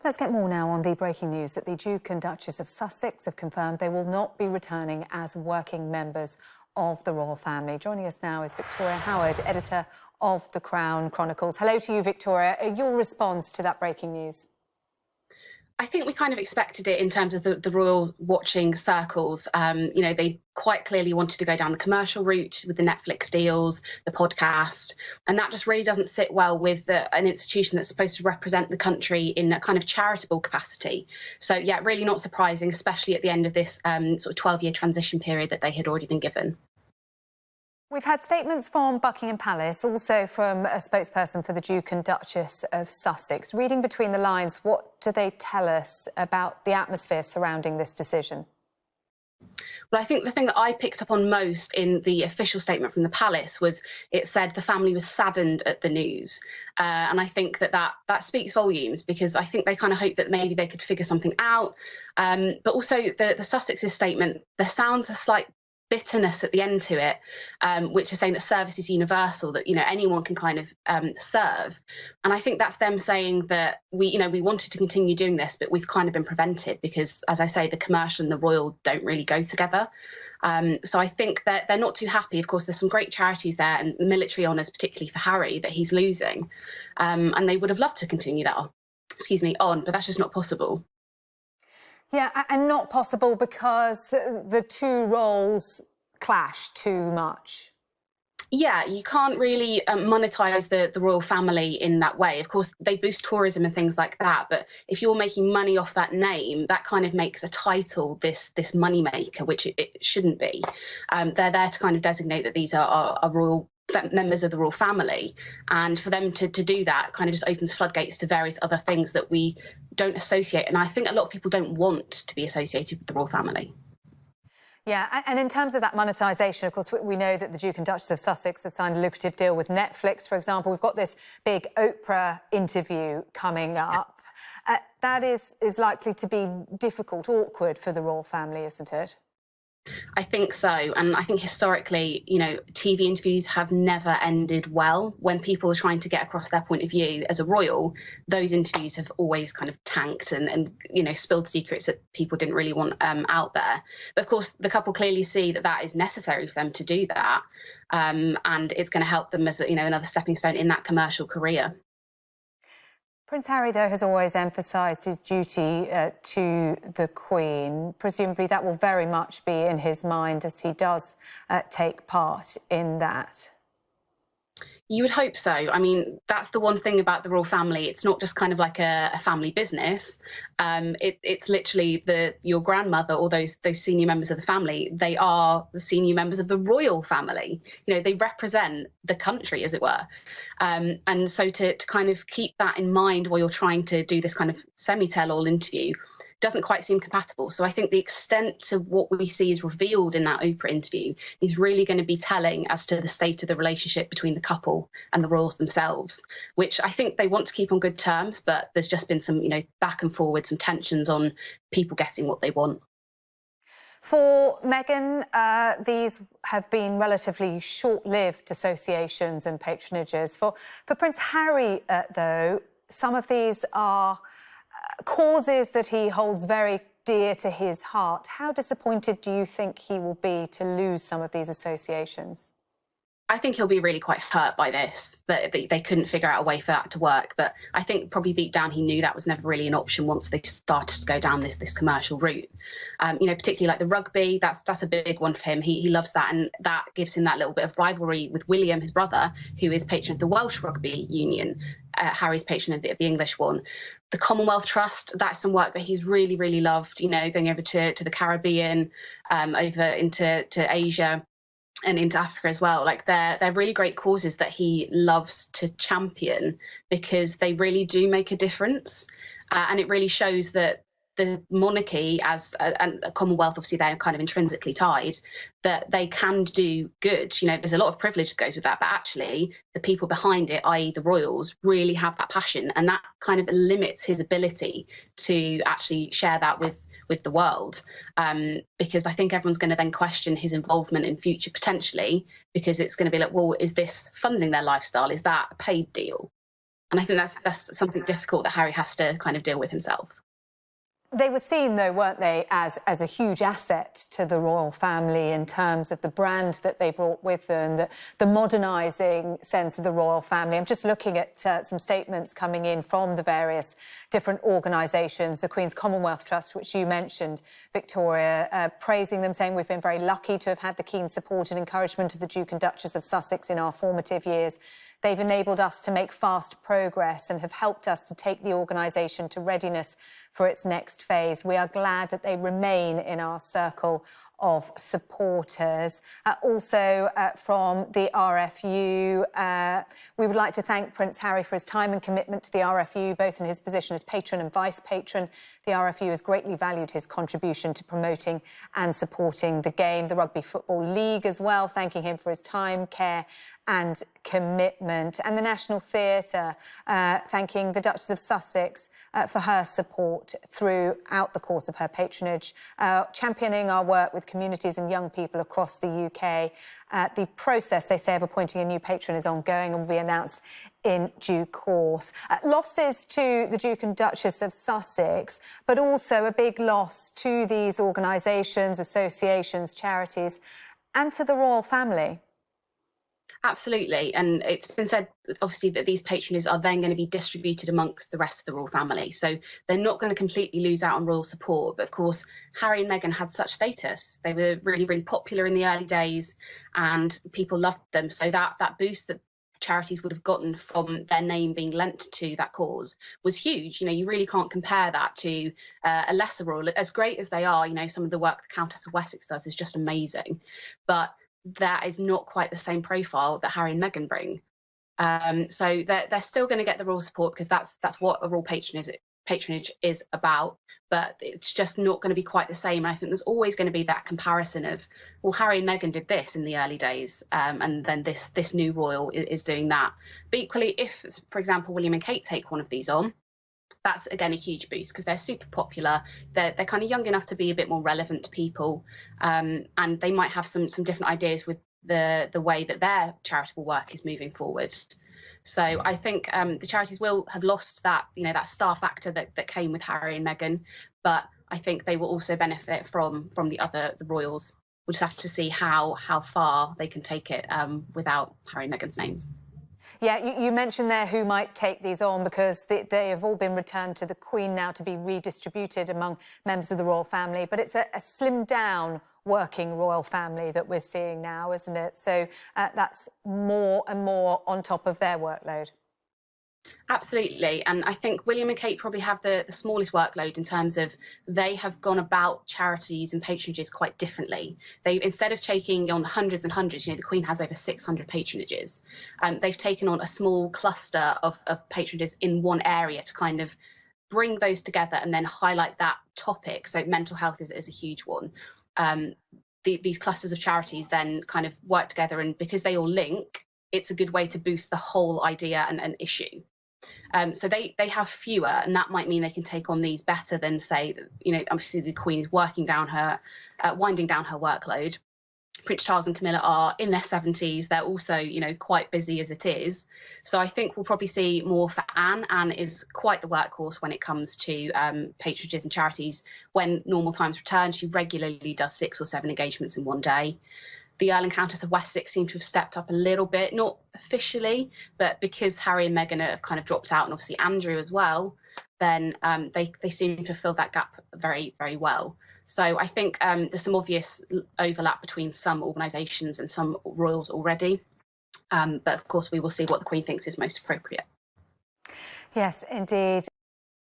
Let's get more now on the breaking news that the Duke and Duchess of Sussex have confirmed they will not be returning as working members of the royal family. Joining us now is Victoria Howard, editor of the Crown Chronicles. Hello to you, Victoria. Your response to that breaking news? I think we kind of expected it in terms of the royal watching circles. They quite clearly wanted to go down the commercial route with the Netflix deals, the podcast, and that just really doesn't sit well with an institution that's supposed to represent the country in a kind of charitable capacity. So, yeah, really not surprising, especially at the end of this sort of 12-year transition period that they had already been given. We've had statements from Buckingham Palace, also from a spokesperson for the Duke and Duchess of Sussex. Reading between the lines, what do they tell us about the atmosphere surrounding this decision? Well, I think the thing that I picked up on most in the official statement from the palace was it said the family was saddened at the news. And I think that speaks volumes, because I think they kind of hope that maybe they could figure something out. But also the Sussex's statement, there sounds a slight bitterness at the end to it, which is saying that service is universal, that anyone can kind of serve. And I think that's them saying that we wanted to continue doing this, but we've kind of been prevented because, as I say, the commercial and the royal don't really go together. So I think that they're not too happy. Of course, there's some great charities there and military honours, particularly for Harry, that he's losing, and they would have loved to continue that on, but that's just not possible. Yeah, and not possible because the two roles clash too much. Yeah, you can't really monetize the royal family in that way. Of course, they boost tourism and things like that. But if you're making money off that name, that kind of makes a title this money maker, which it shouldn't be. They're there to kind of designate that these are royal members of the royal family, and for them to do that kind of just opens floodgates to various other things that we don't associate, and I think a lot of people don't want to be associated with the royal family. Yeah, and in terms of that monetisation, of course, we know that the Duke and Duchess of Sussex have signed a lucrative deal with Netflix, for example. We've got this big Oprah interview coming up. That is likely to be difficult, awkward for the royal family, isn't it? I think so. And I think historically, TV interviews have never ended well. When people are trying to get across their point of view as a royal, those interviews have always kind of tanked and spilled secrets that people didn't really want out there. But of course, the couple clearly see that is necessary for them to do that. And it's going to help them as, another stepping stone in that commercial career. Prince Harry, though, has always emphasised his duty to the Queen. Presumably that will very much be in his mind as he does take part in that. You would hope so. I mean, that's the one thing about the royal family. It's not just kind of like a family business. It's literally your grandmother or those senior members of the family. They are the senior members of the royal family. They represent the country, as it were. And so to kind of keep that in mind while you're trying to do this kind of semi-tell-all interview doesn't quite seem compatible. So I think the extent to what we see is revealed in that Oprah interview is really going to be telling as to the state of the relationship between the couple and the royals themselves, which I think they want to keep on good terms, but there's just been some, back and forward, some tensions on people getting what they want. For Meghan, these have been relatively short-lived associations and patronages. For Prince Harry, though, some of these are causes that he holds very dear to his heart. How disappointed do you think he will be to lose some of these associations? I think he'll be really quite hurt by this, that they couldn't figure out a way for that to work. But I think probably deep down he knew that was never really an option once they started to go down this commercial route. Particularly like the rugby, that's a big one for him. He loves that, and that gives him that little bit of rivalry with William, his brother, who is patron of the Welsh Rugby Union. Harry's patron of the English one. The Commonwealth Trust, that's some work that he's really, really loved, going over to the Caribbean, over into Asia and into Africa as well. Like they're really great causes that he loves to champion because they really do make a difference. And it really shows that the monarchy and the Commonwealth, obviously they're kind of intrinsically tied, that they can do good. There's a lot of privilege that goes with that, but actually the people behind it, i.e. the royals, really have that passion, and that kind of limits his ability to actually share that with the world, because I think everyone's going to then question his involvement in future potentially, because it's going to be like, well, is this funding their lifestyle? Is that a paid deal? And I think that's something difficult that Harry has to kind of deal with himself. They were seen, though, weren't they, as a huge asset to the royal family in terms of the brand that they brought with them, the modernising sense of the royal family. I'm just looking at some statements coming in from the various different organisations, the Queen's Commonwealth Trust, which you mentioned, Victoria, praising them, saying we've been very lucky to have had the keen support and encouragement of the Duke and Duchess of Sussex in our formative years. They've enabled us to make fast progress and have helped us to take the organisation to readiness for its next phase. We are glad that they remain in our circle of supporters. Also from the RFU, we would like to thank Prince Harry for his time and commitment to the RFU, both in his position as patron and vice patron. The RFU has greatly valued his contribution to promoting and supporting the game. The Rugby Football League as well, thanking him for his time, care and commitment. And the National Theatre, thanking the Duchess of Sussex for her support throughout the course of her patronage, championing our work with communities and young people across the UK. The process, they say, of appointing a new patron is ongoing and will be announced in due course. Losses to the Duke and Duchess of Sussex, but also a big loss to these organisations, associations, charities, and to the royal family. Absolutely. And it's been said, obviously, that these patronages are then going to be distributed amongst the rest of the royal family. So they're not going to completely lose out on royal support. But of course, Harry and Meghan had such status. They were really, really popular in the early days and people loved them. So that boost that charities would have gotten from their name being lent to that cause was huge. You know, you really can't compare that to a lesser royal. As great as they are, you know, some of the work the Countess of Wessex does is just amazing. But that is not quite the same profile that Harry and Meghan bring. So they're still going to get the royal support because that's what a royal patronage is about. But it's just not going to be quite the same. I think there's always going to be that comparison of, well, Harry and Meghan did this in the early days, and then this new royal is doing that. But equally, if, for example, William and Kate take one of these on, that's again a huge boost because they're super popular. They're kind of young enough to be a bit more relevant to people, and they might have some different ideas with the way that their charitable work is moving forward. So I think the charities will have lost that, you know, that star factor that came with Harry and Meghan, but I think they will also benefit from the royals. We'll just have to see how far they can take it without Harry and Meghan's names. Yeah, you mentioned there who might take these on because they have all been returned to the Queen now to be redistributed among members of the royal family. But it's a slimmed down working royal family that we're seeing now, isn't it? So that's more and more on top of their workload. Absolutely. And I think William and Kate probably have the smallest workload in terms of they have gone about charities and patronages quite differently. They, instead of taking on hundreds and hundreds, you know, the Queen has over 600 patronages. They've taken on a small cluster of patronages in one area to kind of bring those together and then highlight that topic. So mental health is a huge one. These clusters of charities then kind of work together, and because they all link, it's a good way to boost the whole idea and issue. So they have fewer, and that might mean they can take on these better than, say, you know, obviously the Queen is winding down her workload. Prince Charles and Camilla are in their 70s. They're also, you know, quite busy as it is. So I think we'll probably see more for Anne. Anne is quite the workhorse when it comes to patronages and charities. When normal times return, she regularly does 6 or 7 engagements in one day. The Earl and Countess of Wessex seem to have stepped up a little bit, not officially, but because Harry and Meghan have kind of dropped out, and obviously Andrew as well, then they seem to have filled that gap very, very well. So I think there's some obvious overlap between some organisations and some royals already. But of course, we will see what the Queen thinks is most appropriate. Yes, indeed.